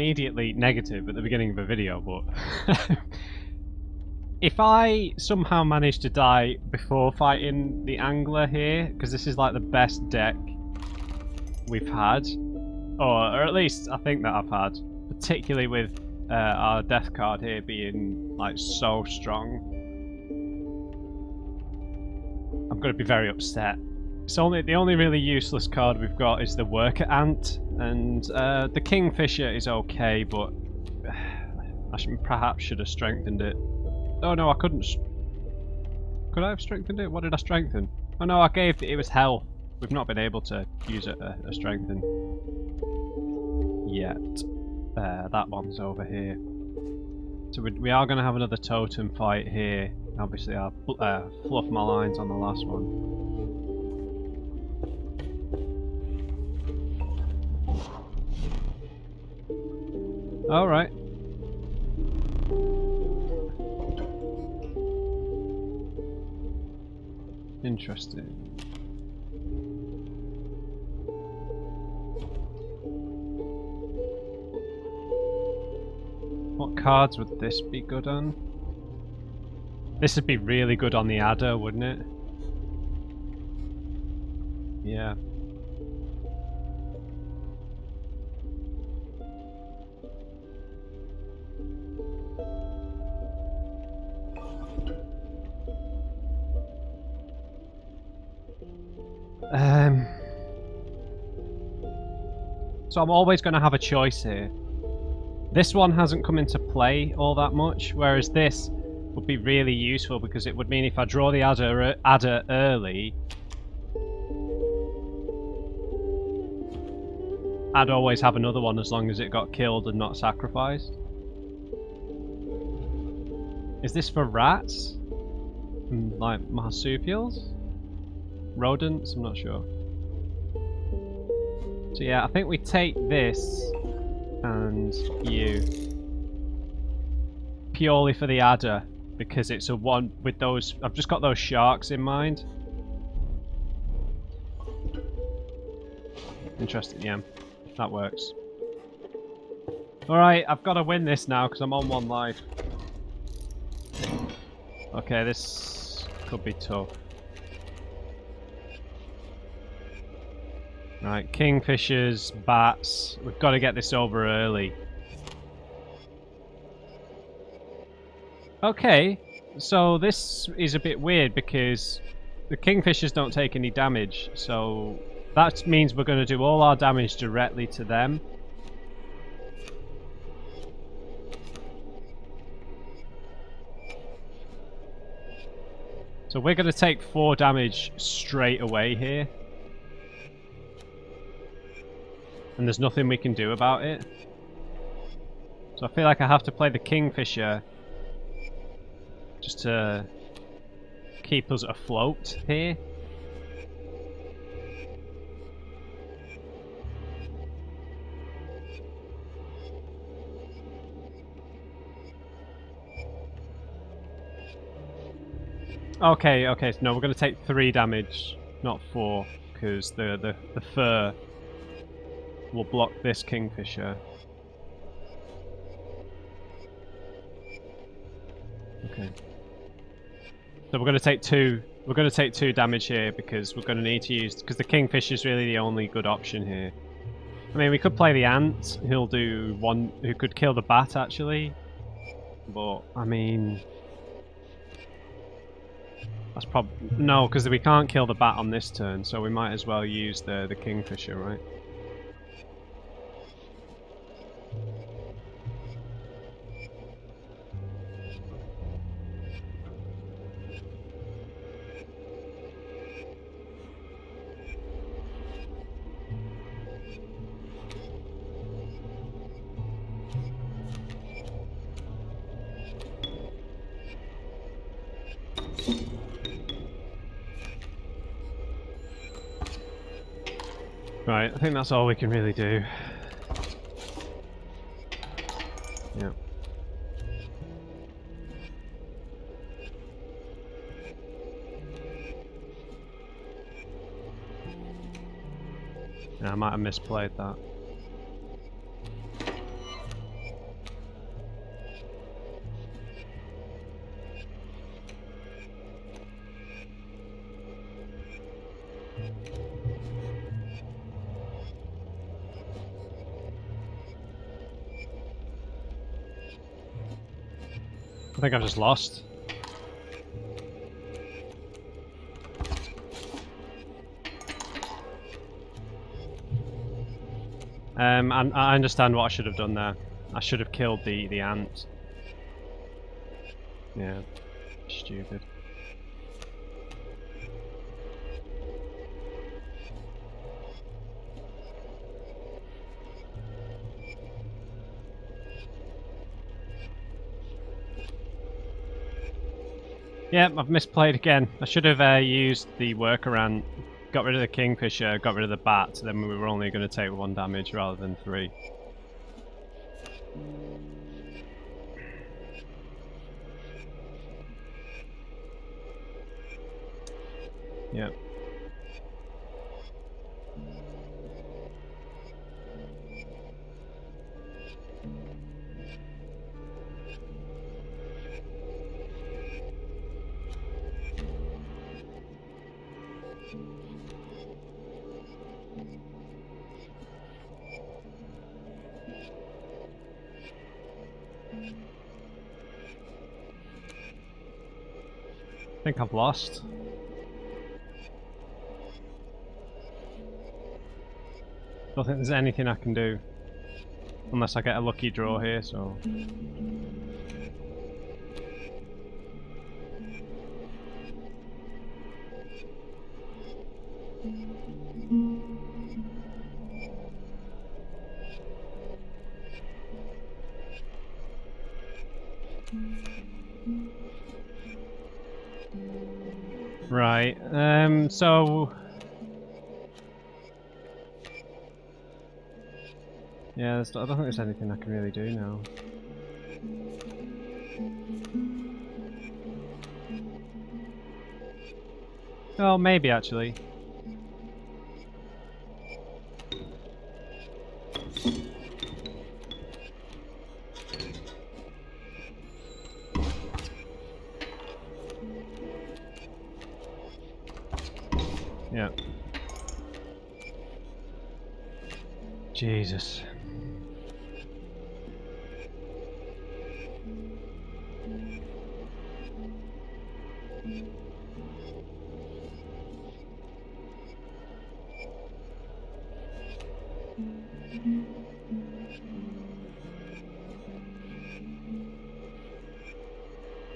immediately negative at the beginning of a video, but if I somehow manage to die before fighting the angler here, because this is like the best deck we've had, or at least I think that I've had, particularly with our death card here being like so strong, I'm going to be very upset. The only really useless card we've got is the worker ant, and the kingfisher is okay, but I perhaps should have strengthened it. Oh no, I couldn't. Could I have strengthened it? What did I strengthen? Oh no, I gave it was health. We've not been able to use a strengthen yet. That one's over here. So we are going to have another totem fight here. Obviously, I'll fluff my lines on the last one. Alright. Interesting. What cards would this be good on? This would be really good on the adder, wouldn't it? Yeah. So I'm always going to have a choice here. This one hasn't come into play all that much, whereas this would be really useful because it would mean if I draw the adder early, I'd always have another one as long as it got killed and not sacrificed. Is this for rats? Like marsupials? Rodents? I'm not sure. So yeah, I think we take this and you purely for the adder because it's a one with those. I've just got those sharks in mind. Interesting, yeah, that works. Alright, I've got to win this now because I'm on 1 life. Okay, this could be tough. Right, kingfishers, bats. We've got to get this over early. Okay, so this is a bit weird because the kingfishers don't take any damage, so that means we're going to do all our damage directly to them. So we're going to take 4 damage straight away here. And there's nothing we can do about it. So I feel like I have to play the kingfisher just to keep us afloat here. Okay, okay, no, we're going to take 3 damage, not 4, because the fur will block this kingfisher. Okay. So we're going to take 2. We're going to take 2 damage here because we're going to need to use, because the kingfisher is really the only good option here. I mean, we could play the ant. He'll do 1. Who could kill the bat actually, but I mean, that's probably no, because we can't kill the bat on this turn. So we might as well use the kingfisher, right? Right, I think that's all we can really do. Yeah. Yeah, I might have misplayed that. I think I've just lost. I understand what I should have done there. I should have killed the ant. Yeah, stupid. Yeah, I've misplayed again. I should have used the workaround, got rid of the kingfisher, got rid of the bat, then we were only going to take 1 damage rather than 3. Yep. I think I've lost. Don't think there's anything I can do. Unless I get a lucky draw here, so... Right, so... Yeah, I don't think there's anything I can really do now. Oh, maybe actually. Yeah. Jesus.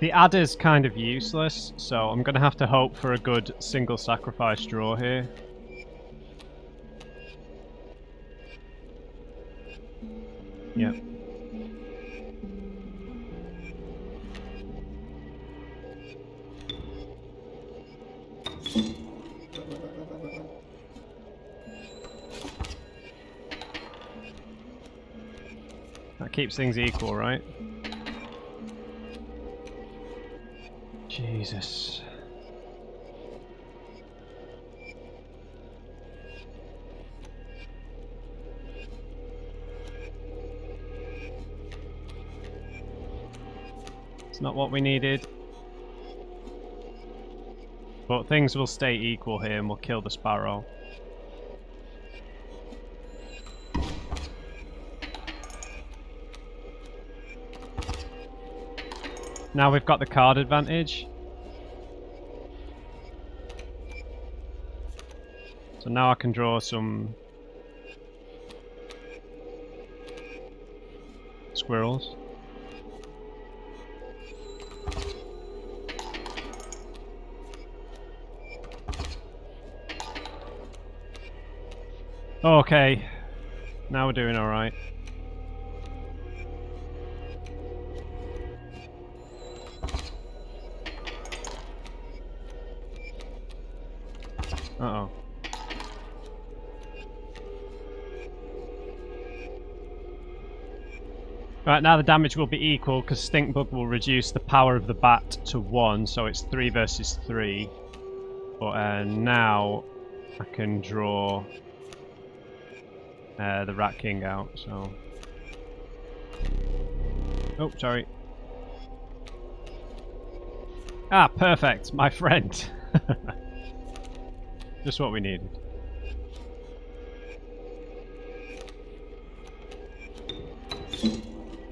The adder's kind of useless, so I'm going to have to hope for a good single sacrifice draw here. Yep. That keeps things equal, right? Jesus. It's not what we needed. But things will stay equal here and we'll kill the sparrow. Now we've got the card advantage. So now I can draw some squirrels. Okay, now we're doing alright. Uh-oh. Right, now the damage will be equal because Stink Bug will reduce the power of the bat to 1, so it's 3 versus 3. But now I can draw the Rat King out, so... Oh, sorry. Ah, perfect, my friend. Just what we needed.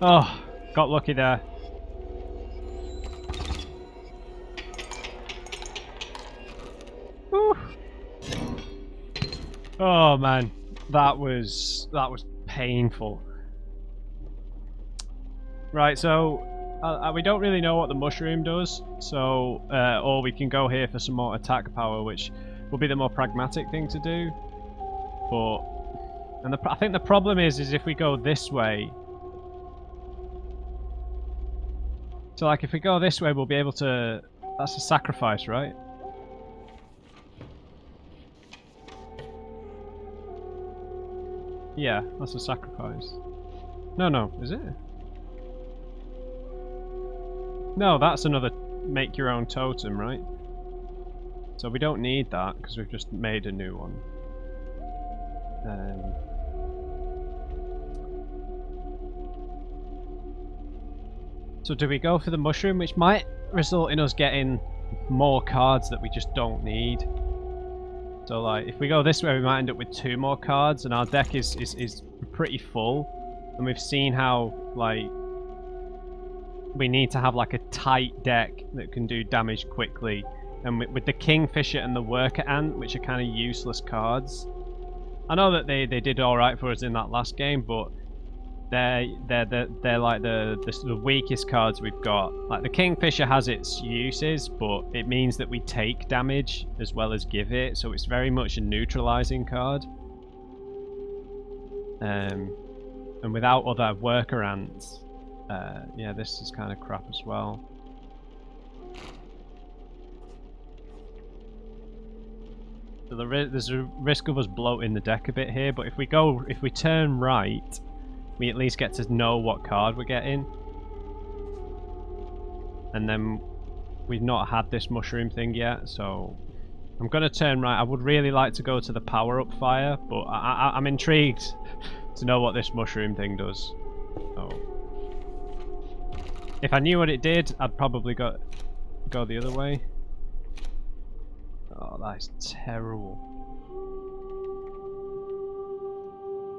Oh, got lucky there. Oh man, that was painful. Right, so we don't really know what the mushroom does, so or we can go here for some more attack power, which will be the more pragmatic thing to do. But I think the problem is if we go this way. So like if we go this way, we'll be able to. That's a sacrifice, right? Yeah, that's a sacrifice. No, is it? No, that's another make your own totem, right? So we don't need that because we've just made a new one. So do we go for the mushroom, which might result in us getting more cards that we just don't need? So like, if we go this way, we might end up with 2 more cards, and our deck is pretty full. And we've seen how like we need to have like a tight deck that can do damage quickly. And with the Kingfisher and the Worker Ant, which are kind of useless cards. I know that they did all right for us in that last game, but they're like the weakest cards we've got. Like the Kingfisher has its uses, but it means that we take damage as well as give it, so it's very much a neutralizing card. And without other Worker Ants, yeah, this is kind of crap as well. So there's a risk of us bloating the deck a bit here, but if we turn right, we at least get to know what card we're getting. And then we've not had this mushroom thing yet, so I'm going to turn right. I would really like to go to the power-up fire, but I'm intrigued to know what this mushroom thing does. So, if I knew what it did, I'd probably go the other way. Oh, that is terrible.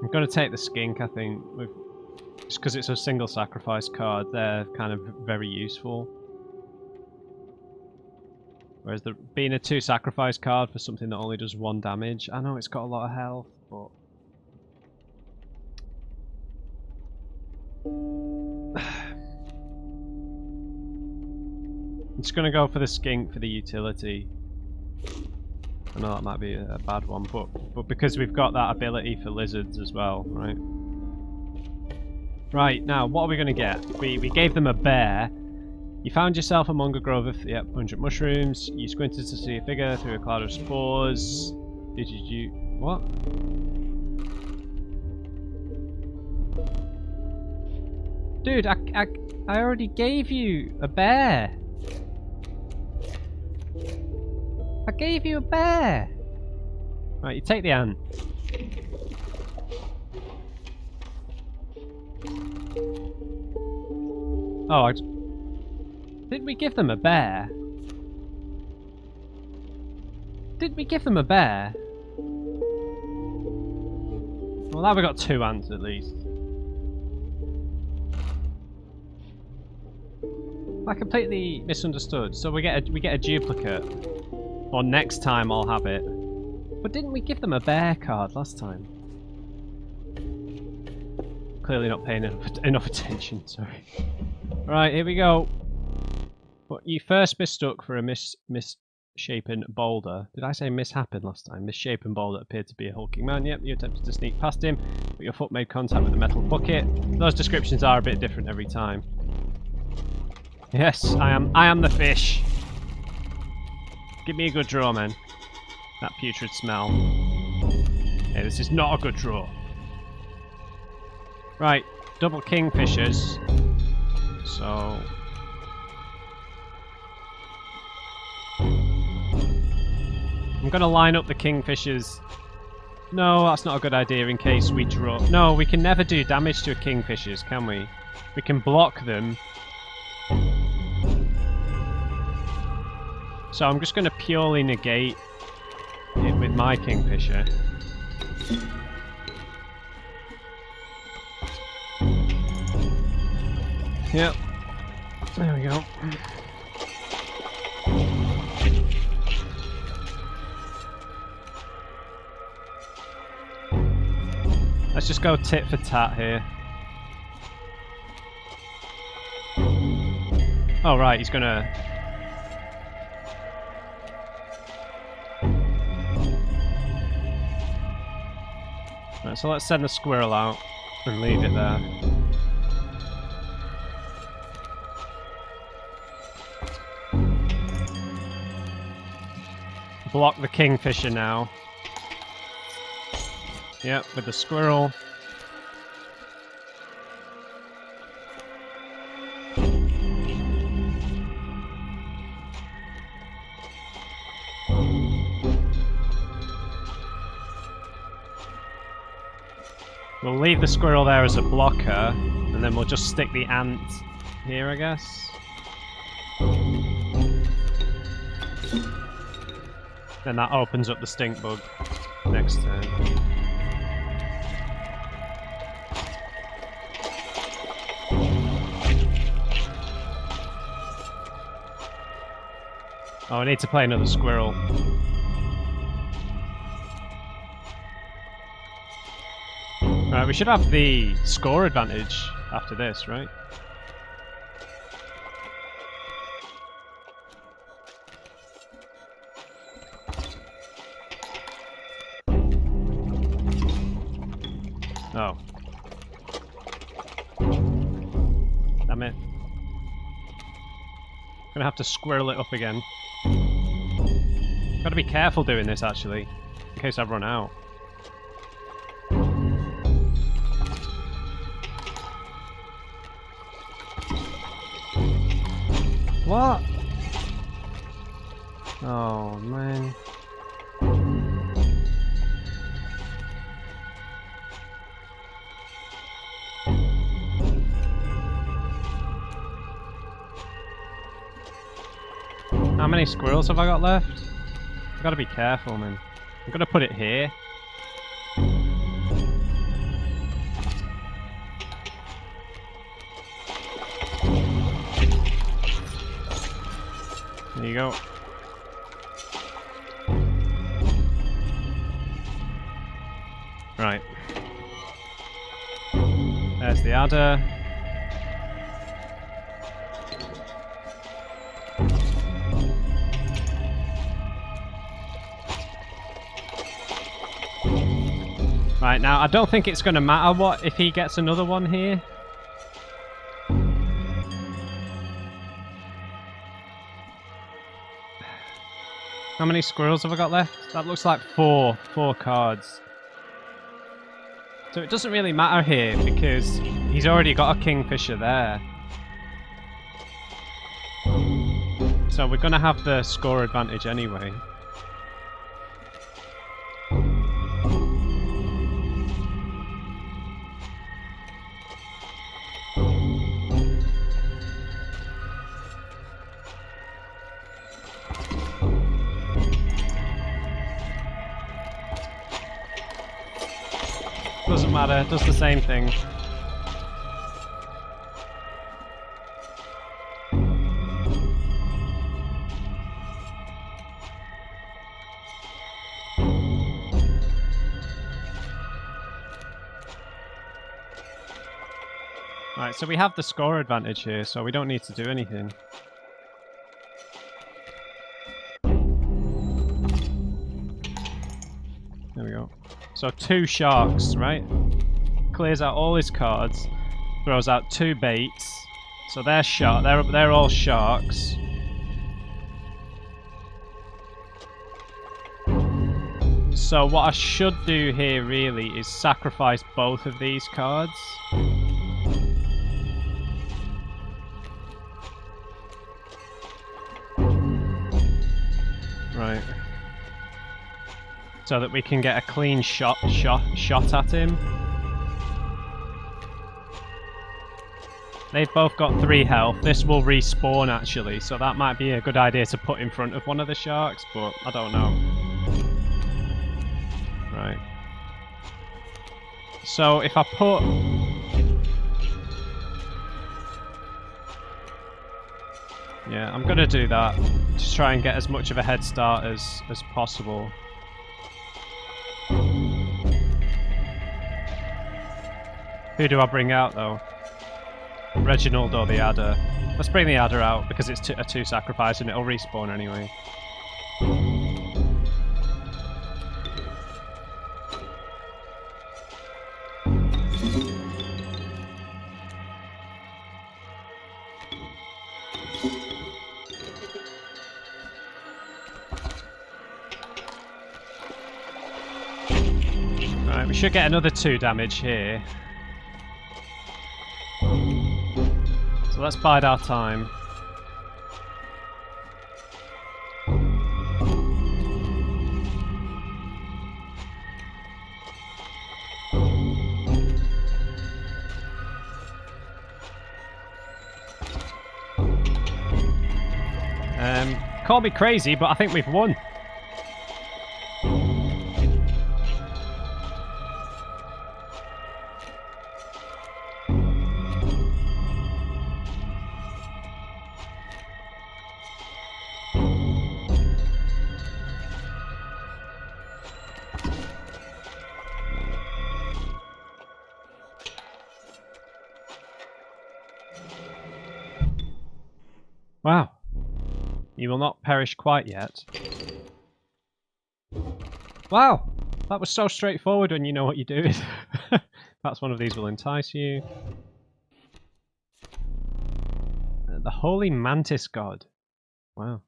I'm going to take the skink, I think. Just because it's a single sacrifice card, they're kind of very useful. Whereas being a 2 sacrifice card for something that only does 1 damage, I know it's got a lot of health, but... I'm just going to go for the skink for the utility. I know that might be a bad one, but because we've got that ability for lizards as well, right? Right, now, what are we going to get? We gave them a bear. You found yourself among a grove of 100 mushrooms. You squinted to see a figure through a cloud of spores. Did you... what? Dude, I already gave you a bear. I gave you a bear! Right, you take the ant. Oh, did we give them a bear? Did we give them a bear? Well, now we've got 2 ants at least. I completely misunderstood. So we get a duplicate. Or next time I'll have it. But didn't we give them a bear card last time? Clearly not paying enough attention, sorry. Right, here we go. But you first mistook for a misshapen boulder. Did I say mishappen last time? Misshapen boulder appeared to be a hulking man. Yep, you attempted to sneak past him, but your foot made contact with a metal bucket. Those descriptions are a bit different every time. Yes, I am the fish. Give me a good draw, man. That putrid smell. Hey, this is not a good draw. Right, double kingfishers. So... I'm gonna line up the kingfishers. No, that's not a good idea in case we draw... No, we can never do damage to kingfishers, can we? We can block them. So I'm just going to purely negate it with my kingfisher. Yep. There we go. Let's just go tit for tat here. Oh right, he's gonna... Right, so let's send the squirrel out and leave it there. Block the kingfisher now. Yep, with the squirrel. We'll leave the squirrel there as a blocker, and then we'll just stick the ant here, I guess. Then that opens up the stink bug next turn. Oh, I need to play another squirrel. Right, we should have the score advantage after this, right? Oh. Damn it. Gonna have to squirrel it up again. Gotta be careful doing this, actually, in case I run out. What? Oh, man. How many squirrels have I got left? I've got to be careful, man. I'm going to put it here. There you go. Right. There's the adder. Right, now I don't think it's going to matter what if he gets another one here. How many squirrels have I got left? That looks like four cards. So it doesn't really matter here because he's already got a kingfisher there. So we're going to have the score advantage anyway. Doesn't matter, does the same thing. Right, so we have the score advantage here, so we don't need to do anything. There we go. So 2 sharks, right? Clears out all his cards, throws out 2 baits. So they're all sharks. So what I should do here really is sacrifice both of these cards. Right. So that we can get a clean shot at him. They've both got 3 health. This will respawn actually, so that might be a good idea to put in front of one of the sharks, but I don't know. Right. So if I put... Yeah, I'm gonna do that. Just try and get as much of a head start as possible. Who do I bring out though? Reginald or the adder? Let's bring the adder out because it's a 2 sacrifice and it'll respawn anyway. Right, we should get another 2 damage here. So let's bide our time. Call me crazy, but I think we've won. Wow. You will not perish quite yet. Wow! That was so straightforward when you know what you're doing. Perhaps one of these will entice you. The Holy Mantis God. Wow.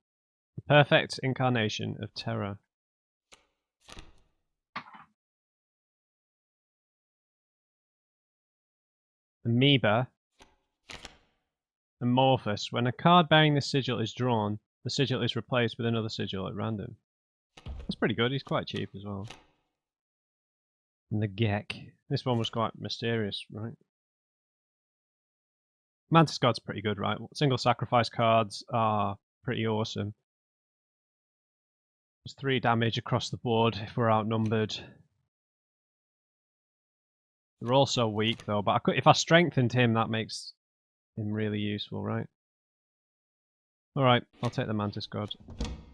The perfect incarnation of terror. Amoeba. Amorphous. When a card bearing the sigil is drawn, the sigil is replaced with another sigil at random. That's pretty good, he's quite cheap as well. And the Gek. This one was quite mysterious, right? Mantis God's pretty good, right? Single sacrifice cards are pretty awesome. There's 3 damage across the board if we're outnumbered. They're also weak though, but if I strengthened him, that makes him really useful, right? Alright, I'll take the Mantis God.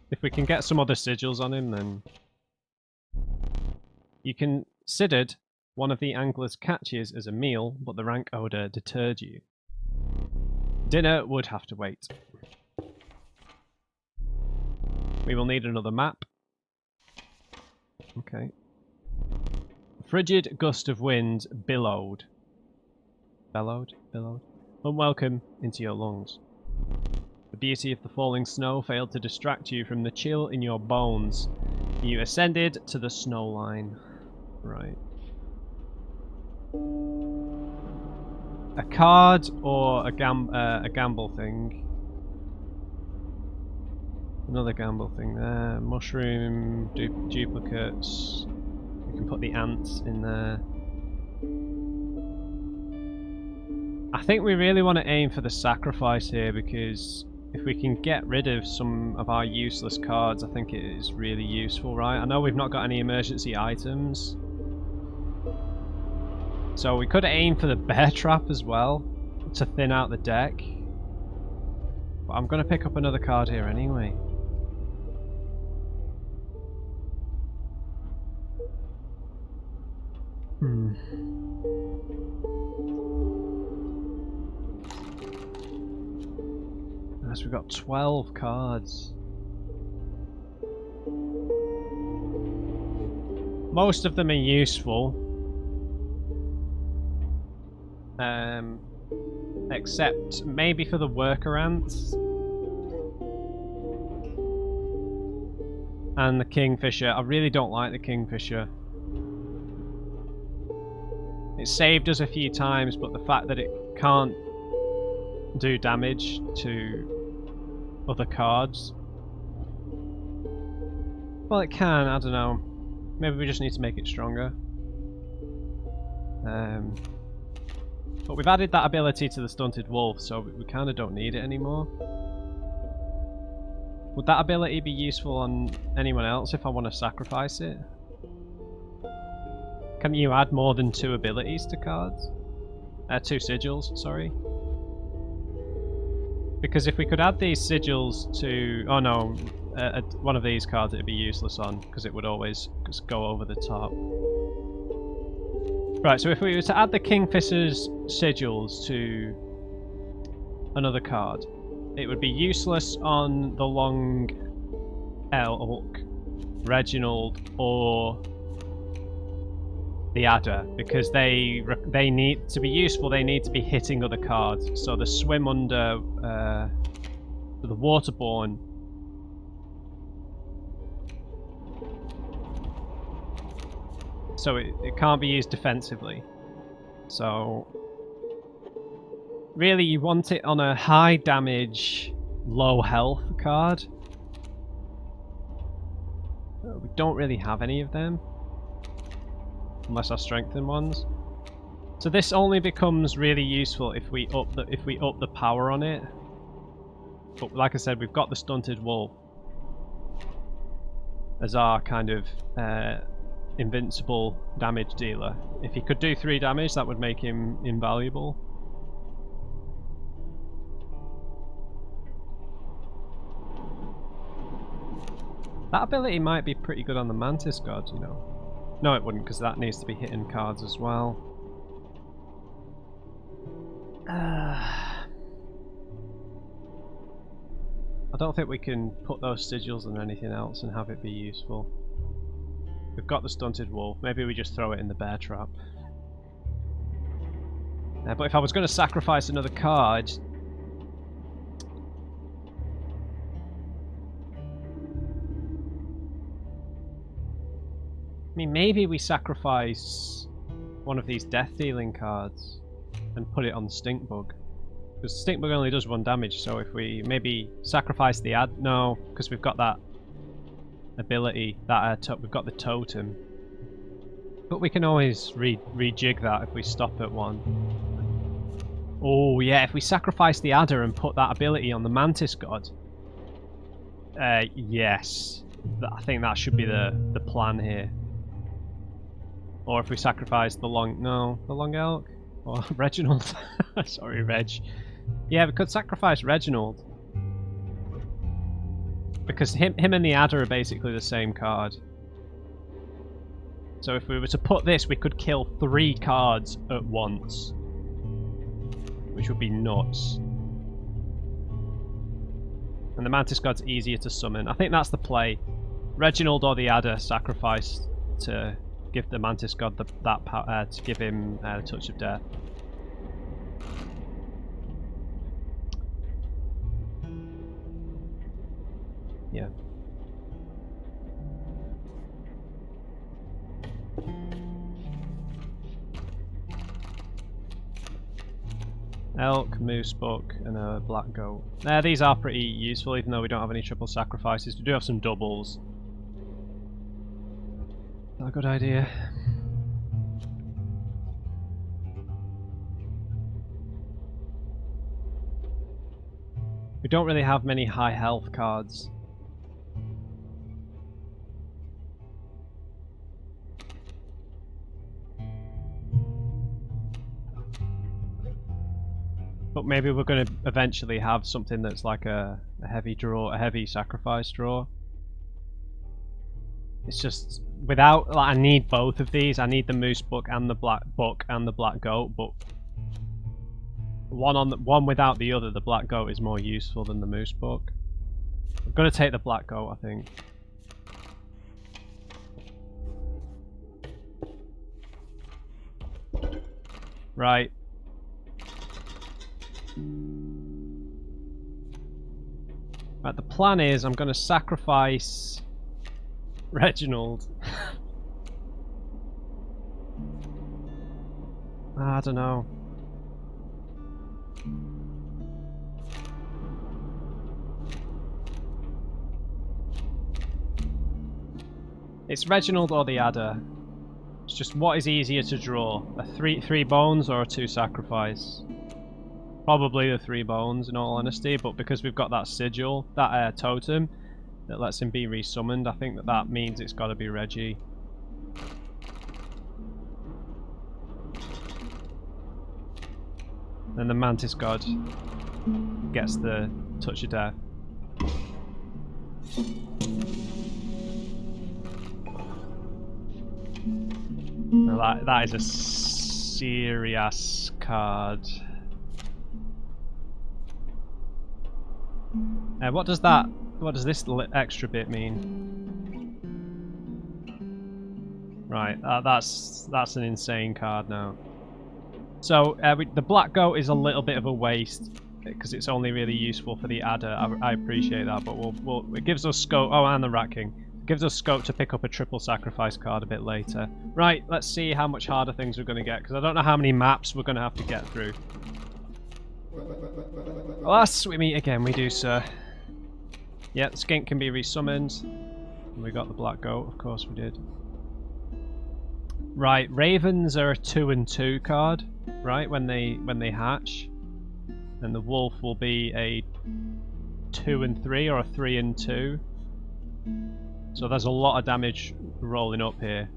If we can get some other sigils on him, then... You considered one of the angler's catches as a meal, but the rank odour deterred you. Dinner would have to wait. We will need another map. Okay. Frigid gust of wind billowed. Bellowed? Unwelcome into your lungs. The beauty of the falling snow failed to distract you from the chill in your bones. You ascended to the snow line. Right. A card or a gamble thing. Another gamble thing there. Mushroom, duplicates. We can put the ants in there. I think we really want to aim for the sacrifice here because if we can get rid of some of our useless cards, I think it is really useful, right? I know we've not got any emergency items. So we could aim for the bear trap as well to thin out the deck. But I'm going to pick up another card here anyway. Yes, we've got 12 cards. Most of them are useful. Except maybe for the worker ants. And the Kingfisher. I really don't like the Kingfisher. It saved us a few times, but the fact that it can't do damage to other cards. Well, it can, I don't know. Maybe we just need to make it stronger. But we've added that ability to the Stunted Wolf, so we kind of don't need it anymore. Would that ability be useful on anyone else if I want to sacrifice it? Can you add more than 2 abilities to cards? 2 sigils, sorry. Because if we could add these sigils to... Oh no, one of these cards it'd be useless on, because it would always just go over the top. Right, so if we were to add the Kingfisher's sigils to another card, it would be useless on the Long Elk, Reginald, or the Adder, because they need to be useful. They need to be hitting other cards. So the Swim Under, the Waterborne. So it can't be used defensively. So really you want it on a high damage, low health card. We don't really have any of them. Unless our strengthened ones. So this only becomes really useful if we up the power on it. But like I said, we've got the Stunted Wolf as our kind of invincible damage dealer. If he could do 3 damage, that would make him invaluable. That ability might be pretty good on the Mantis God, you know. No, it wouldn't, because that needs to be hitting cards as well. I don't think we can put those sigils on anything else and have it be useful. We've got the Stunted Wolf. Maybe we just throw it in the bear trap. But if I was going to sacrifice another card... I mean, maybe we sacrifice one of these death-dealing cards and put it on Stink Bug. Because Stink Bug only does 1 damage, so if we maybe sacrifice the No, because we've got that ability, that we've got the totem. But we can always rejig that if we stop at 1. Oh yeah, if we sacrifice the Adder and put that ability on the Mantis God. Yes. I think that should be the plan here. Or if we sacrifice the Long Elk? Or Reginald. Sorry, Reg. Yeah, we could sacrifice Reginald. Because him and the Adder are basically the same card. So if we were to put this, we could kill 3 cards at once. Which would be nuts. And the Mantis God's easier to summon. I think that's the play. Reginald or the Adder sacrificed to give the Mantis God that power, to give him the Touch of Death. Yeah. Elk, moose buck, and a black goat. These are pretty useful, even though we don't have any triple sacrifices. We do have some doubles. Not a good idea. We don't really have many high health cards. But maybe we're going to eventually have something that's like a heavy draw, a heavy sacrifice draw. It's just without, like, I need both of these. I need the moose buck and the black buck and the black goat, but one without the other, the black goat is more useful than the moose buck. I'm gonna take the black goat, I think. Right. Right, the plan is I'm gonna sacrifice Reginald. I don't know. It's Reginald or the Adder. It's just what is easier to draw, a three bones or a 2 sacrifice. Probably the 3 bones in all honesty, but because we've got that sigil, that totem that lets him be resummoned, I think that means it's got to be Reggie. Then the Mantis God gets the Touch of Death. Now that is a serious card. What does this extra bit mean? Right, that's an insane card now. So the black goat is a little bit of a waste because it's only really useful for the adder. I appreciate that, but it gives us scope. Oh, and the rat king. It gives us scope to pick up a triple sacrifice card a bit later. Right, let's see how much harder things we're going to get because I don't know how many maps we're going to have to get through. Alas, we meet again. We do, sir. Yeah, the skink can be resummoned. And we got the black goat, of course we did. Right, ravens are a 2 and 2 card, right? When they hatch, and the wolf will be a 2 and 3 or a 3 and 2. So there's a lot of damage rolling up here.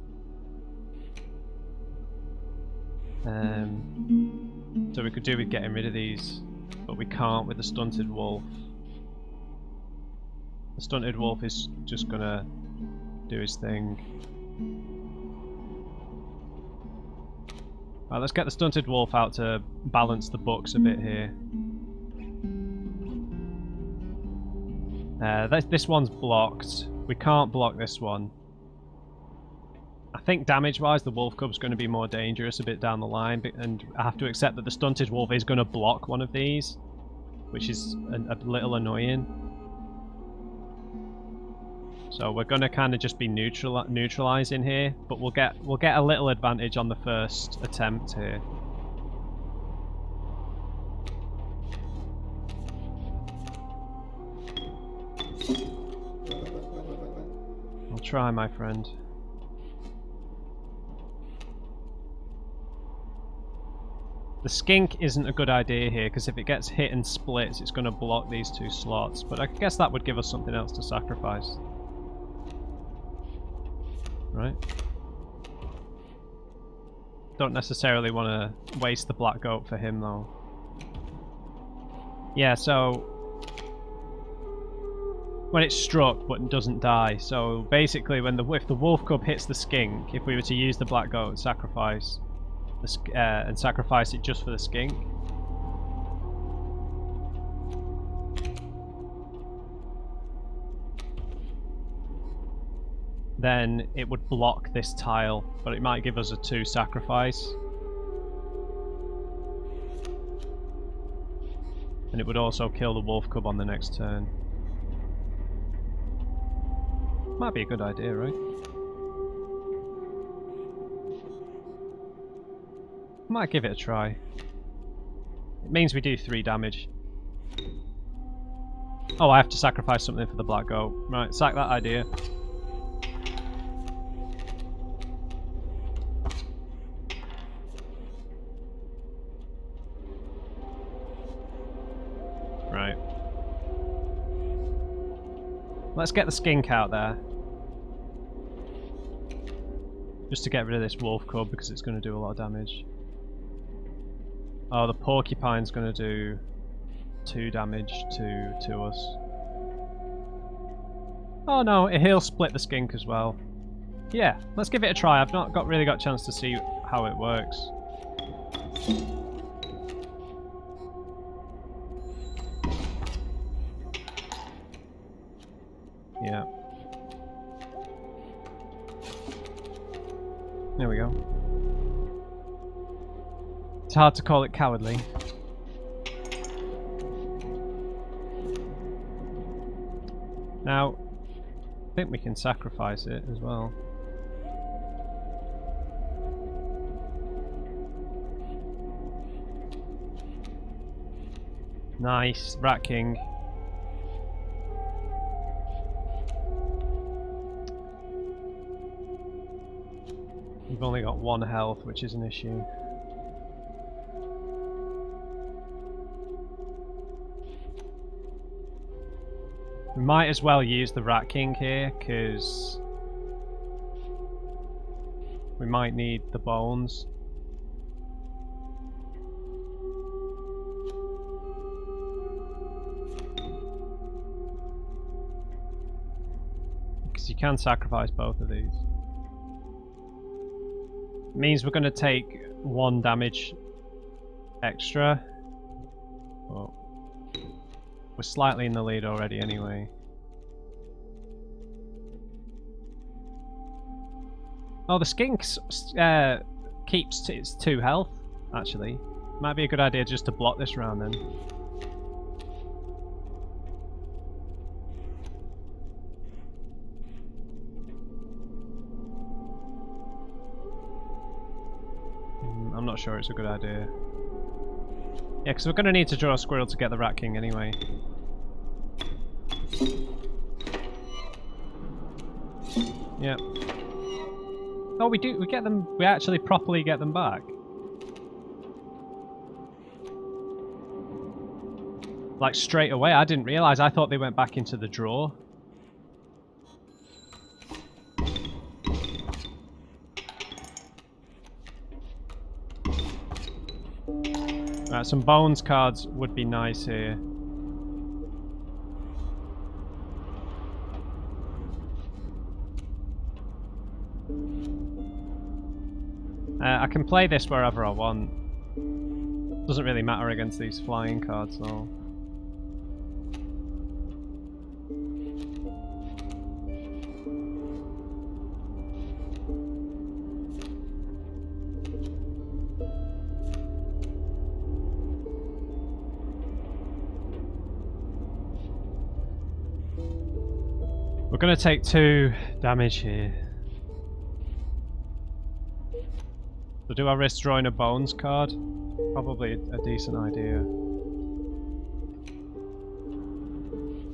So we could do with getting rid of these, but we can't with the stunted wolf. The stunted wolf is just gonna do his thing. Right, let's get the stunted wolf out to balance the books a bit here. This one's blocked. We can't block this one. I think damage-wise, the wolf cub's going to be more dangerous a bit down the line, and I have to accept that the stunted wolf is going to block one of these, which is a little annoying. So we're going to kind of just be neutralizing here, but we'll get a little advantage on the first attempt here. I'll try, my friend. The skink isn't a good idea here, because if it gets hit and splits, it's going to block these 2 slots. But I guess that would give us something else to sacrifice. Right? Don't necessarily want to waste the black goat for him, though. Yeah, so when it's struck but doesn't die. So basically, if the wolf cub hits the skink, if we were to use the black goat and sacrifice it just for the skink, then it would block this tile, but it might give us a 2 sacrifice. And it would also kill the wolf cub on the next turn. Might be a good idea, right? Might give it a try. It means we do 3 damage. Oh, I have to sacrifice something for the black goat. Right, sack that idea. Right. Let's get the skink out there. Just to get rid of this wolf cub because it's going to do a lot of damage. Oh, the porcupine's going to do 2 damage to us. Oh no, he'll split the skink as well. Yeah, let's give it a try. I've not really got a chance to see how it works. Yeah. There we go. It's hard to call it cowardly. Now, I think we can sacrifice it as well. Nice, Rat King. We've only got 1 health, which is an issue. We might as well use the Rat King here, because we might need the bones. Because you can sacrifice both of these. It means we're going to take 1 damage extra. But we're slightly in the lead already anyway. Oh, the skink keeps its 2 health, actually. Might be a good idea just to block this round then. I'm not sure it's a good idea. Yeah, because we're going to need to draw a squirrel to get the Rat King anyway. Yep. Oh, we do. We get them. We actually properly get them back. Like straight away. I didn't realise. I thought they went back into the drawer. Right, some bones cards would be nice here. I can play this wherever I want. Doesn't really matter against these flying cards though. We're gonna take 2 damage here. So do I risk drawing a bones card? Probably a decent idea.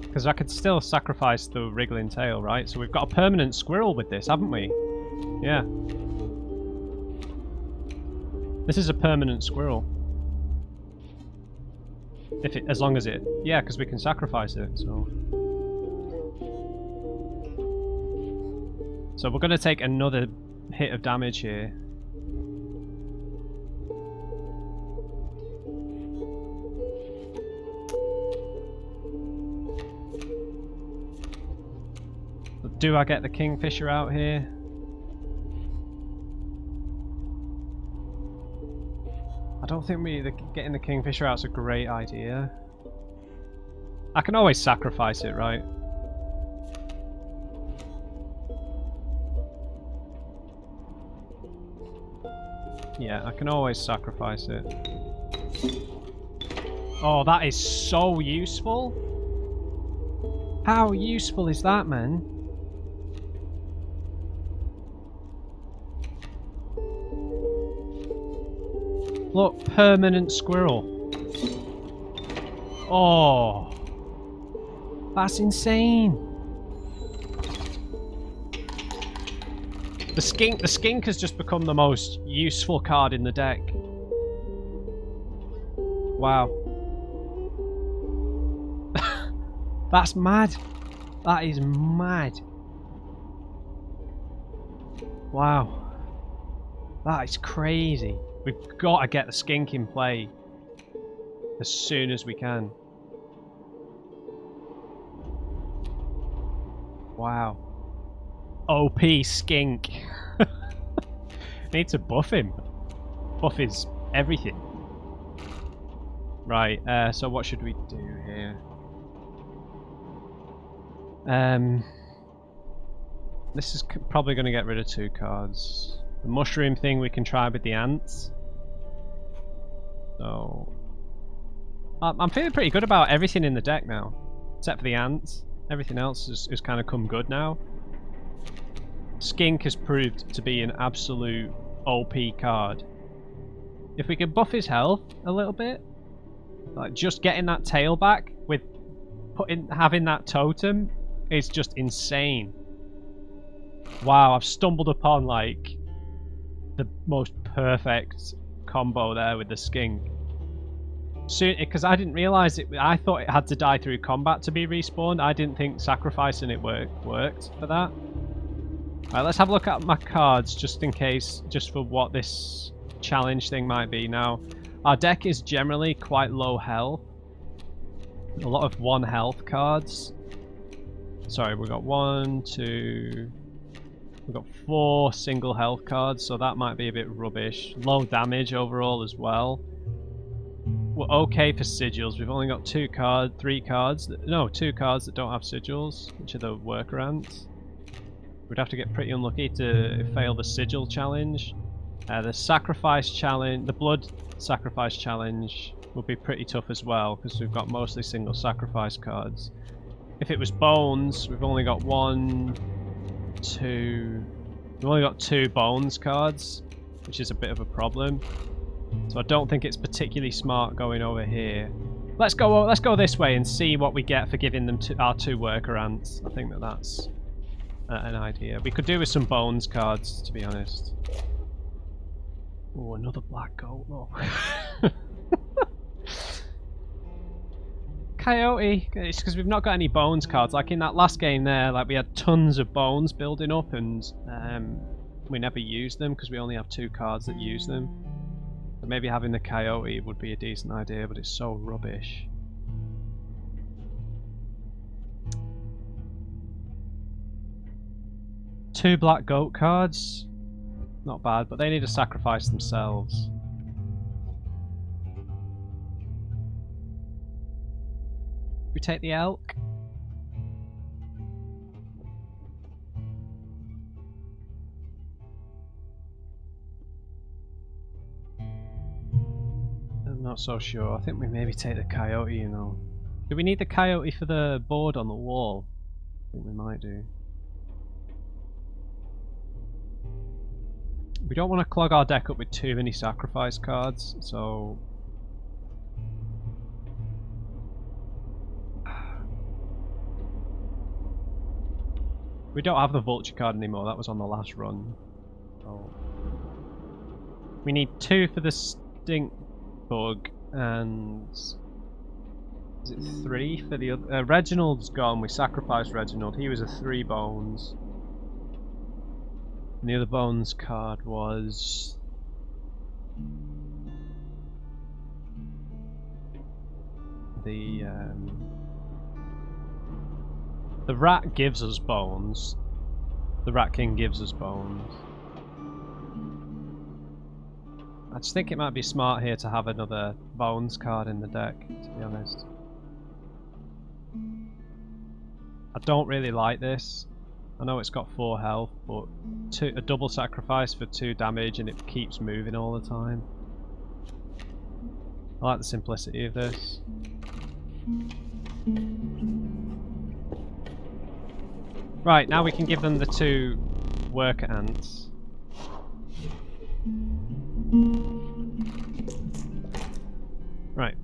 Because I could still sacrifice the wriggling tail, right? So we've got a permanent squirrel with this, haven't we? Yeah. This is a permanent squirrel. If it, as long as it... Yeah, because we can sacrifice it, so... So we're going to take another hit of damage here. Do I get the Kingfisher out here? I don't think getting the Kingfisher out is a great idea. I can always sacrifice it, right? Yeah, I can always sacrifice it. Oh, that is so useful! How useful is that, man? Look, permanent squirrel. Oh, that's insane. The skink has just become the most useful card in the deck. Wow. That's mad. That is mad. Wow. That is crazy. We've got to get the skink in play as soon as we can. Wow. OP skink. Need to buff him. Buff his everything. Right, so what should we do here? This is probably going to get rid of 2 cards. The mushroom thing we can try with the ants. So I'm feeling pretty good about everything in the deck now, except for the ants. Everything else has kind of come good now. Skink has proved to be an absolute OP card. If we can buff his health a little bit, like just getting that tail back with having that totem is just insane. Wow, I've stumbled upon like the most perfect combo there with the skink. Soon, because I didn't realize it. I thought it had to die through combat to be respawned. I didn't think sacrificing it worked for that. Right, let's have a look at my cards just in case, just for what this challenge thing might be. Now, our deck is generally quite low health. A lot of 1 health cards. Sorry, we've got 1, 2, We've got 4 single health cards, so that might be a bit rubbish. Low damage overall as well. We're okay for sigils. We've only got 2 cards that don't have sigils, which are the worker ants. We'd have to get pretty unlucky to fail the sigil challenge. The sacrifice challenge, the blood sacrifice challenge would be pretty tough as well, because we've got mostly single sacrifice cards. If it was bones, we've only got 2 bones cards, which is a bit of a problem. So I don't think it's particularly smart going over here. Let's go this way and see what we get for giving them our 2 worker ants. I think that's an idea. We could do with some bones cards, to be honest. Oh, another black goat. Oh. Coyote. It's because we've not got any bones cards. Like in that last game there, like we had tons of bones building up, and we never used them because we only have 2 cards that use them. So maybe having the coyote would be a decent idea, but it's so rubbish. Two black goat cards. Not bad, but they need to sacrifice themselves. We take the elk. I'm not so sure. I think we maybe take the coyote, you know. Do we need the coyote for the board on the wall? I think we might do. We don't want to clog our deck up with too many sacrifice cards, so... We don't have the vulture card anymore, that was on the last run. So... We need 2 for the stink bug, and... Is it 3 for the other? Reginald's gone, we sacrificed Reginald, he was a 3 bones. And the other bones card was... The rat gives us bones. The Rat King gives us bones. I just think it might be smart here to have another bones card in the deck, to be honest. I don't really like this. I know it's got 4 health, but a double sacrifice for 2 damage and it keeps moving all the time. I like the simplicity of this. Right, now we can give them the 2 worker ants. Right.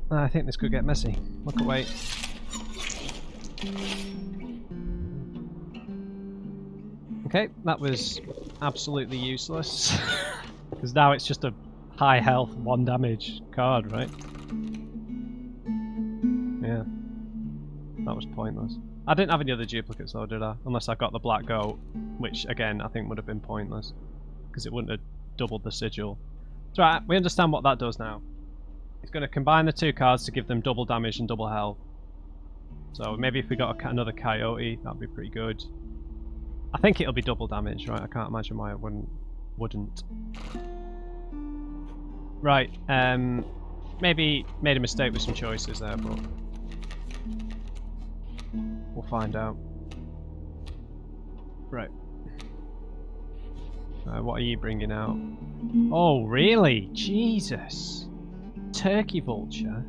I think this could get messy. Look away. Okay, that was absolutely useless. Because now it's just a high health, 1 damage card, right? Yeah. That was pointless. I didn't have any other duplicates though, did I? Unless I got the black goat, which again I think would have been pointless. Because it wouldn't have doubled the sigil. So right, we understand what that does now. It's going to combine the 2 cards to give them double damage and double health. So maybe if we got another coyote, that'd be pretty good. I think it'll be double damage, right? I can't imagine why it wouldn't. Right, maybe made a mistake with some choices there, but we'll find out. Right. What are you bringing out? Oh, really? Jesus. Turkey vulture.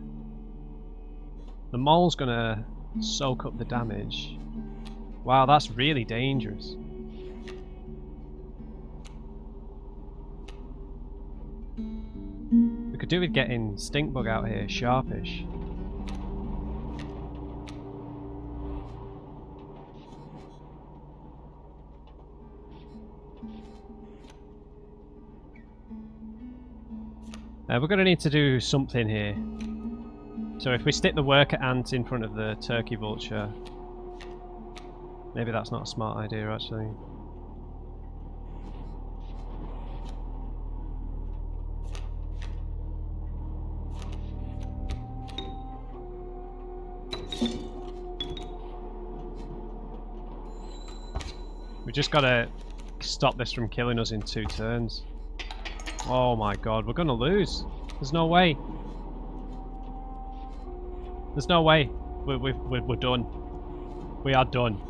The mole's gonna soak up the damage. Wow, that's really dangerous. We could do with getting stink bug out here, sharpish. We're going to need to do something here. So if we stick the worker ant in front of the turkey vulture, maybe that's not a smart idea actually. just gotta stop this from killing us in 2 turns. Oh my god, we're gonna lose. There's no way. There's no way. We're done. We are done.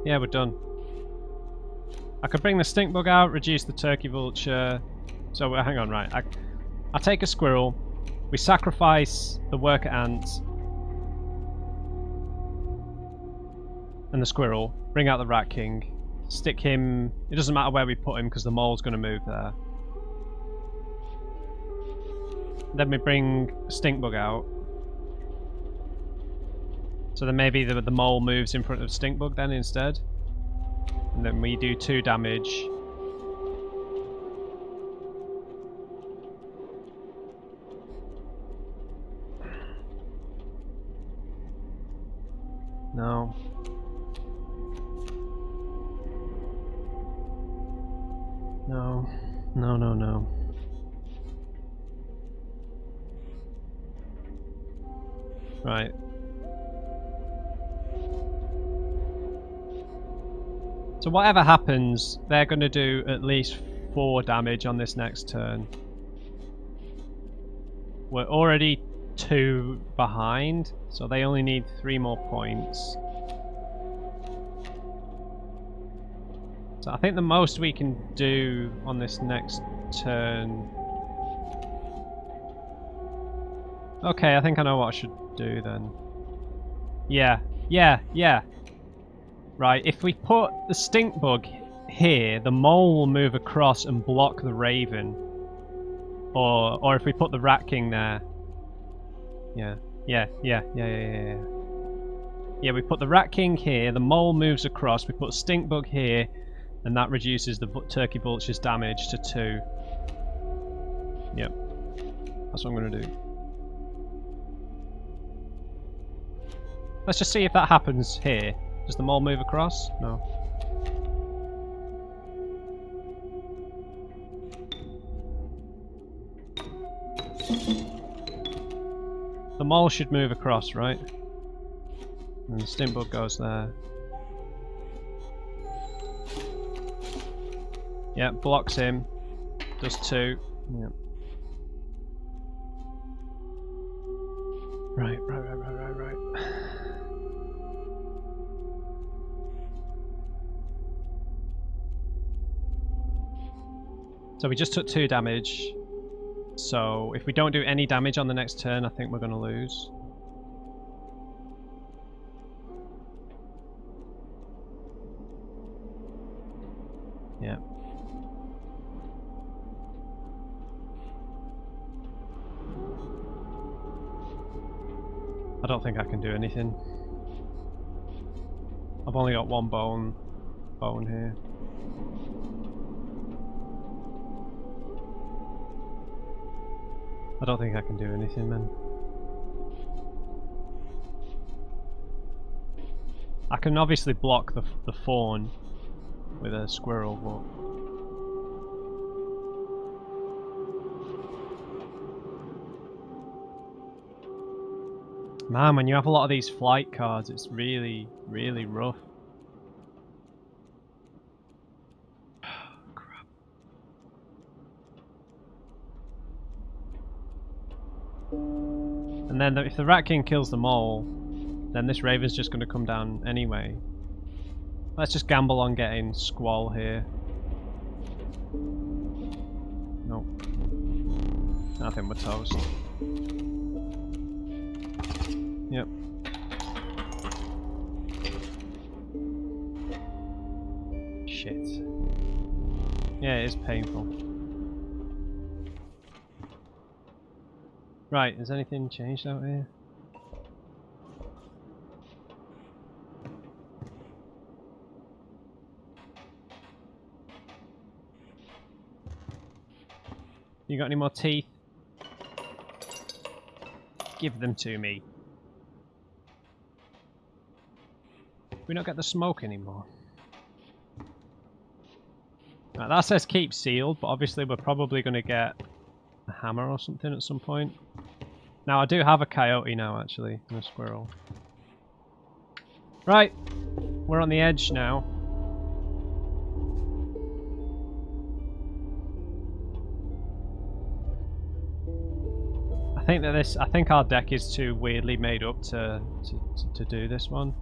Yeah, we're done. I could bring the stink bug out, reduce the turkey vulture. So hang on, right. I take a squirrel. We sacrifice the worker ant and the squirrel. Bring out the rat king. Stick him. It doesn't matter where we put him because the mole's going to move there. Then we bring stink bug out. So then maybe the mole moves in front of stink bug then instead. And then we do 2 damage. No. No. No, no, no. Right. So whatever happens, they're going to do at least 4 damage on this next turn. We're already 2 behind, so they only need 3 more points. So I think the most we can do on this next turn... Okay, I think I know what I should do then. Yeah. Right, if we put the stink bug here, the mole will move across and block the raven. Or if we put the rat king there. Yeah, we put the rat king here, the mole moves across, we put stink bug here, and that reduces the turkey vulture's damage to 2. Yep. That's what I'm going to do. Let's just see if that happens here. Does the mole move across? No. The mole should move across, right? And the stink bug goes there. Yeah, blocks him. Does 2. Yeah. Right. So we just took 2 damage. So if we don't do any damage on the next turn, I think we're going to lose. Yeah. I don't think I can do anything. I've only got 1 bone here. I don't think I can do anything, man. I can obviously block the fawn with a squirrel, but... Man, when you have a lot of these flight cards, it's really, really rough. And then if the Rat King kills them all, then this Raven's just going to come down anyway. Let's just gamble on getting Squall here. Nope. I think we're toast. Yep. Shit. Yeah, it is painful. Right, has anything changed out here? You got any more teeth? Give them to me. We don't get the smoke anymore. Right, that says keep sealed, but obviously we're probably going to get a hammer or something at some point. Now I do have a coyote now, actually, and a squirrel. Right, we're on the edge now. I think our deck is too weirdly made up to do this one.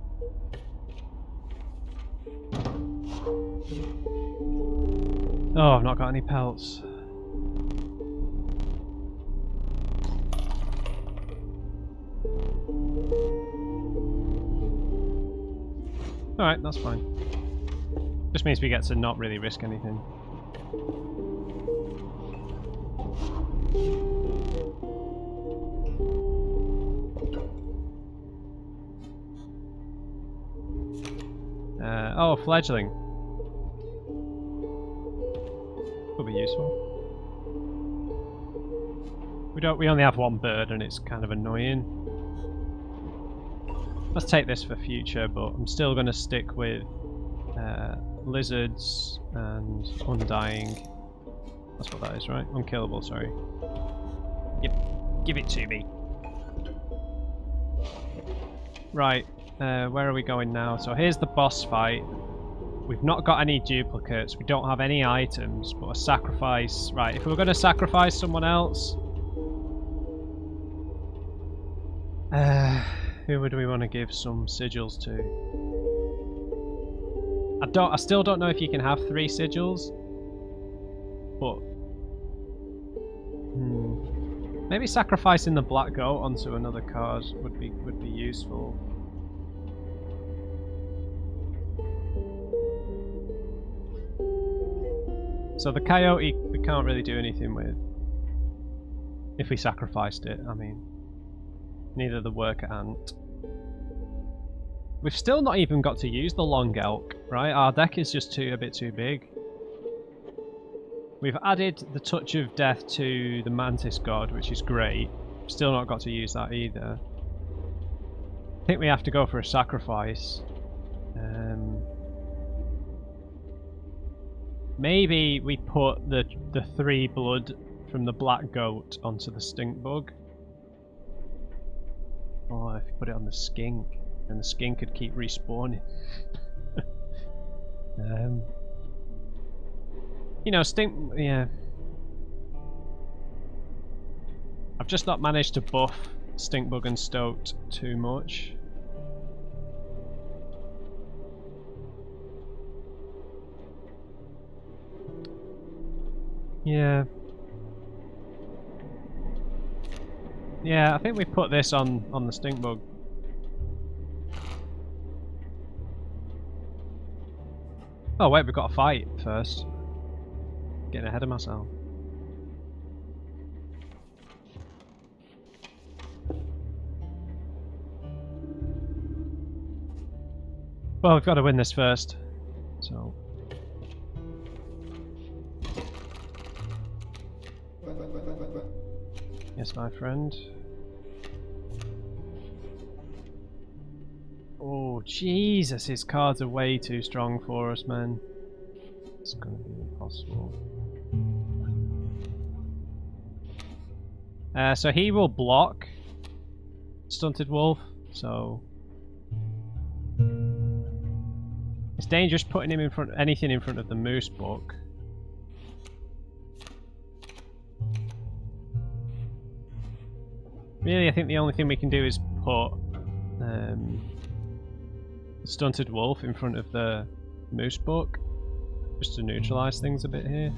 Oh, I've not got any pelts. Alright, that's fine. Just means we get to not really risk anything. Oh, fledgling. Could be useful. We only have one bird and it's kind of annoying. Let's take this for future, but I'm still going to stick with lizards and undying. That's what that is, right? Unkillable, sorry. Give it to me. Right, where are we going now? So here's the boss fight. We've not got any duplicates, we don't have any items, but a sacrifice. Right, if we were going to sacrifice someone else... who would we want to give some sigils to? I still don't know if you can have 3 sigils, but maybe sacrificing the black goat onto another card would be useful. So the coyote we can't really do anything with if we sacrificed it. I mean, neither the worker ant. We've still not even got to use the long elk, right? Our deck is just a bit too big. We've added the touch of death to the mantis god, which is great. Still not got to use that either. I think we have to go for a sacrifice. Maybe we put the 3 blood from the black goat onto the stink bug. Or if you put it on the skink, then the skink could keep respawning. You know, stink, yeah. I've just not managed to buff stink bug and stoat too much. Yeah. Yeah, I think we put this on the stink bug. Oh wait, we've got to fight first. Getting ahead of myself. Well, we've got to win this first. So. Yes, my friend. Oh, Jesus, his cards are way too strong for us, man. It's gonna be impossible. So he will block Stunted Wolf, so it's dangerous putting him in front, anything in front of the moose book. Really, I think the only thing we can do is put Stunted Wolf in front of the moose book, just to neutralise things a bit here.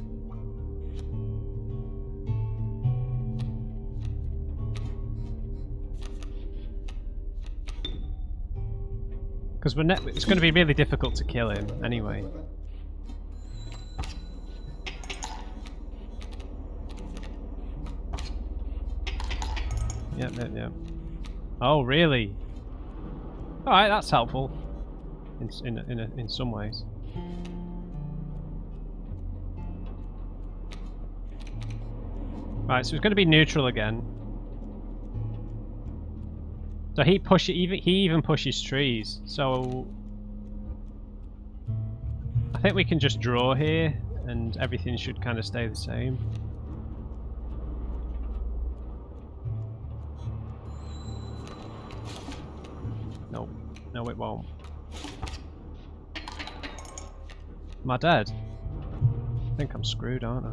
Because it's going to be really difficult to kill him anyway. Yep. Oh, really? Alright, that's helpful. In some ways. Right, so it's going to be neutral again. So he even pushes trees. So I think we can just draw here and everything should kind of stay the same. Nope. No, it won't. Am I dead? I think I'm screwed, aren't I?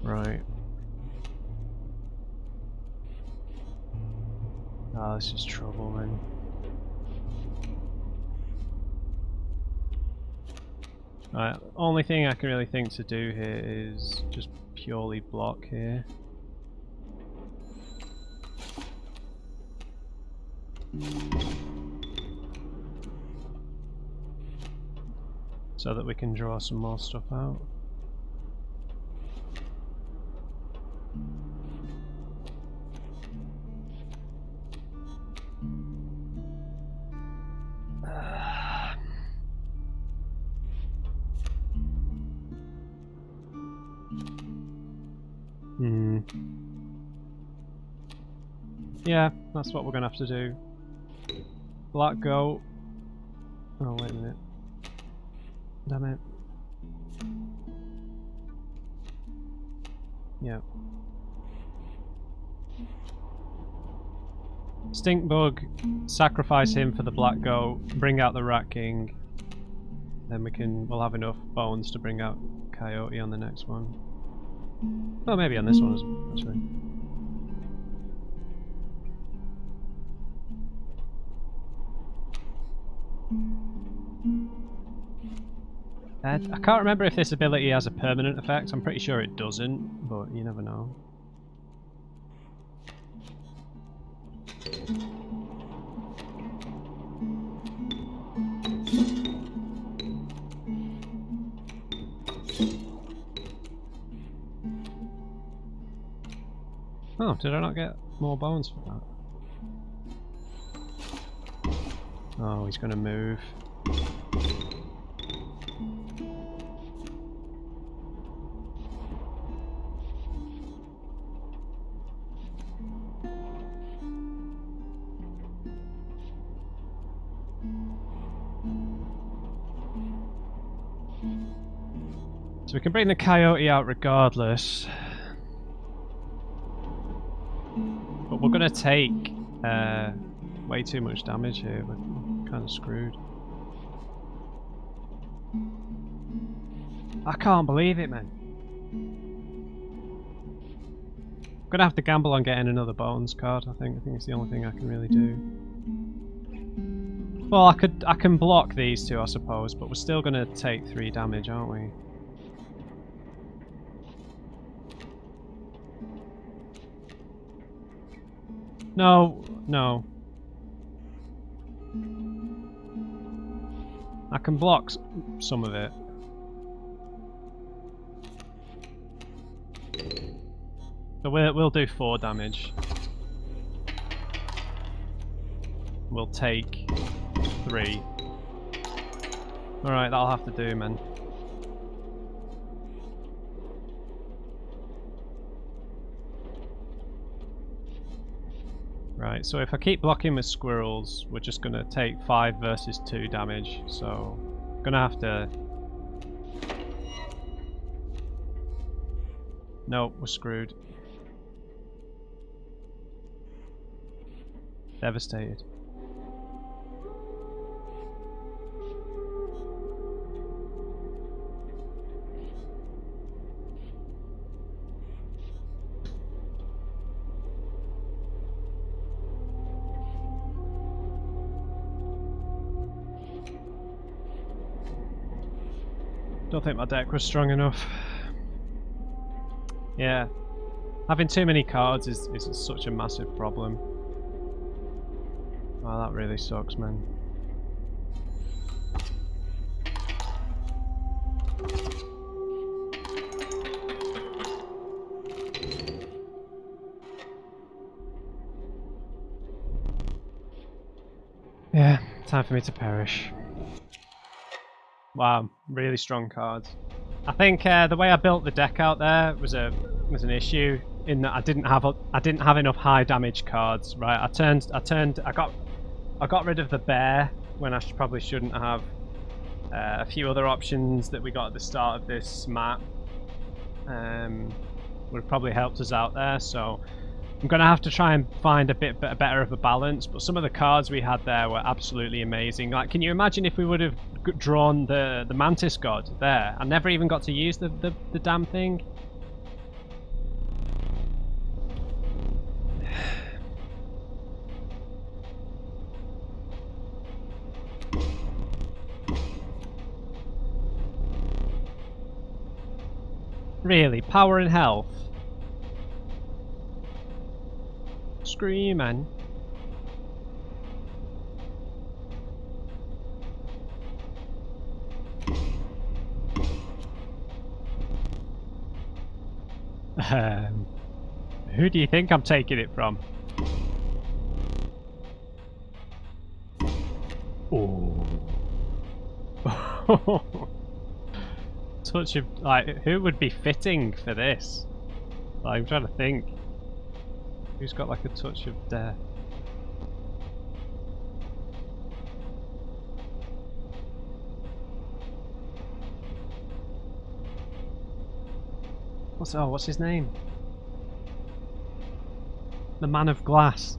Right. Oh, this is trouble, man. Right, only thing I can really think to do here is just purely block here. So that we can draw some more stuff out. Yeah, that's what we're gonna have to do. Black goat. Oh, wait a minute. Damn it. Yeah. Stink bug, sacrifice him for the black goat, bring out the rat king. Then we'll have enough bones to bring out coyote on the next one. Oh, maybe on this one as well, actually. I can't remember if this ability has a permanent effect. I'm pretty sure it doesn't, but you never know. Oh, did I not get more bones for that? Oh, he's gonna move. So we can bring the coyote out regardless. But we're gonna take way too much damage here. We're kind of screwed. I can't believe it, man. I'm gonna have to gamble on getting another bones card. I think it's the only thing I can really do. Well, I can block these two, I suppose, but we're still gonna take 3 damage, aren't we? No, no. I can block some of it. So we'll do 4 damage. We'll take 3. Alright, that'll have to do, man. Right, so if I keep blocking with squirrels, we're just gonna take 5 versus 2 damage, so gonna have to... No, we're screwed. Devastated. Don't think my deck was strong enough. Yeah, having too many cards is such a massive problem. Oh, that really sucks, man. Yeah, time for me to perish. Wow, really strong cards. I think the way I built the deck out there was an issue. in that I didn't have enough high damage cards. Right, I got rid of the bear when I probably shouldn't have. A few other options that we got at the start of this map would have probably helped us out there. So I'm going to have to try and find a bit better of a balance. But some of the cards we had there were absolutely amazing. Like, can you imagine if we would have drawn the Mantis God there? I never even got to use the damn thing. Really? Power and health? Screaming. Who do you think I'm taking it from? Oh. Touch of, like, who would be fitting for this? Like, I'm trying to think. Who's got like a touch of death? What's his name? The Man of Glass.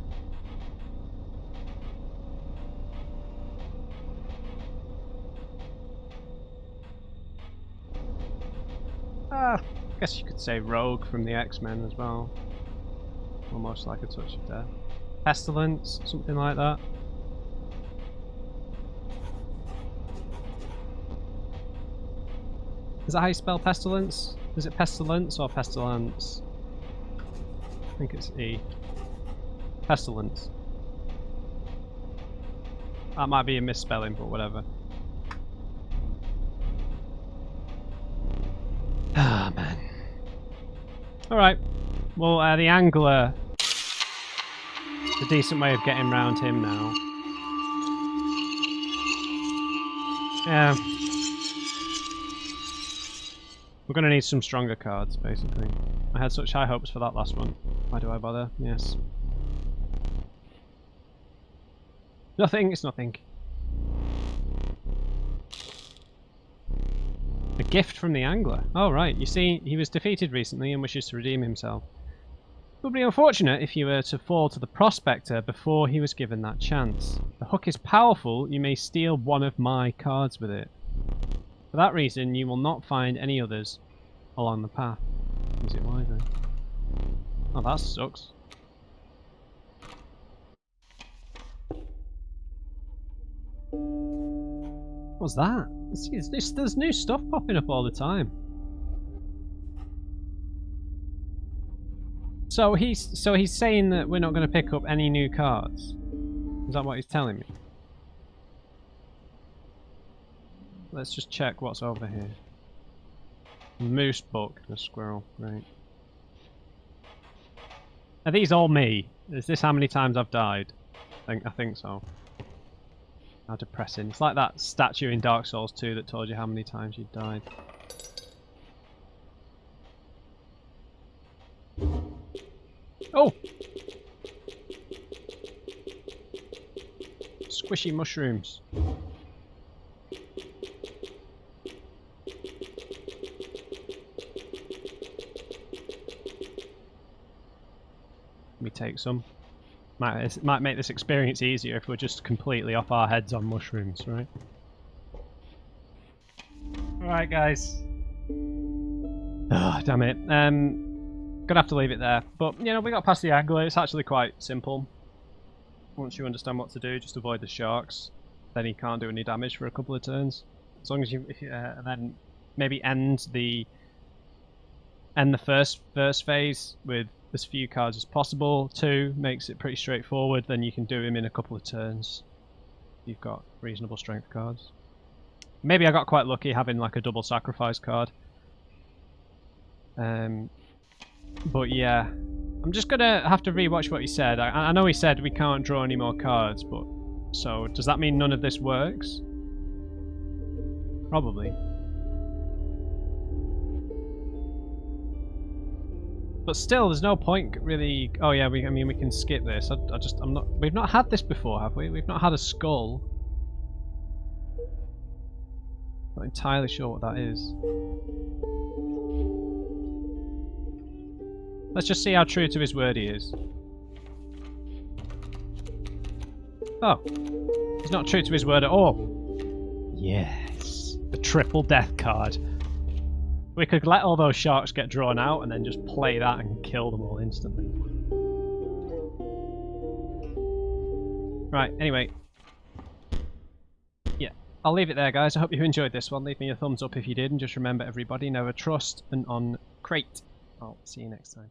I guess you could say Rogue from the X-Men as well. Almost like a touch of death. Pestilence, something like that. Is that how you spell pestilence? Is it pestilence or pestilence? I think it's E. Pestilence. That might be a misspelling, but whatever. Ah, man. Alright. Well, the angler is a decent way of getting around him now. Yeah. We're going to need some stronger cards, basically. I had such high hopes for that last one. Why do I bother? Yes. Nothing, it's nothing. A gift from the angler. Oh, right. You see, he was defeated recently and wishes to redeem himself. It would be unfortunate if you were to fall to the prospector before he was given that chance. The hook is powerful. You may steal one of my cards with it. For that reason, you will not find any others along the path. Use it wisely. Oh, that sucks. What's that? There's new stuff popping up all the time. So he's saying that we're not going to pick up any new cards. Is that what he's telling me? Let's just check what's over here. A moose book, a squirrel, right. Are these all me? Is this how many times I've died? I think so. How depressing. It's like that statue in Dark Souls 2 that told you how many times you'd died. Oh! Squishy mushrooms. Let me take some. Might make this experience easier if we're just completely off our heads on mushrooms, right? Alright, guys. Oh, damn it. Gonna have to leave it there. But, you know, we got past the angler. It's actually quite simple. Once you understand what to do, just avoid the sharks. Then he can't do any damage for a couple of turns. As long as you, and then maybe end the first phase with as few cards as possible. 2 makes it pretty straightforward. Then you can do him in a couple of turns. You've got reasonable strength cards. Maybe I got quite lucky having like a double sacrifice card. But yeah, I'm just gonna have to rewatch what he said. I know he said we can't draw any more cards, but so does that mean none of this works? Probably. But still, there's no point really. Oh yeah, I mean we can skip this. I'm not. We've not had this before, have we? We've not had a skull. Not entirely sure what that is. Let's just see how true to his word he is. Oh, he's not true to his word at all. Yes, the triple death card. We could let all those sharks get drawn out and then just play that and kill them all instantly. Right, anyway. Yeah, I'll leave it there, guys. I hope you enjoyed this one. Leave me a thumbs up if you did, and just remember, everybody, never trust an on crate. I'll see you next time.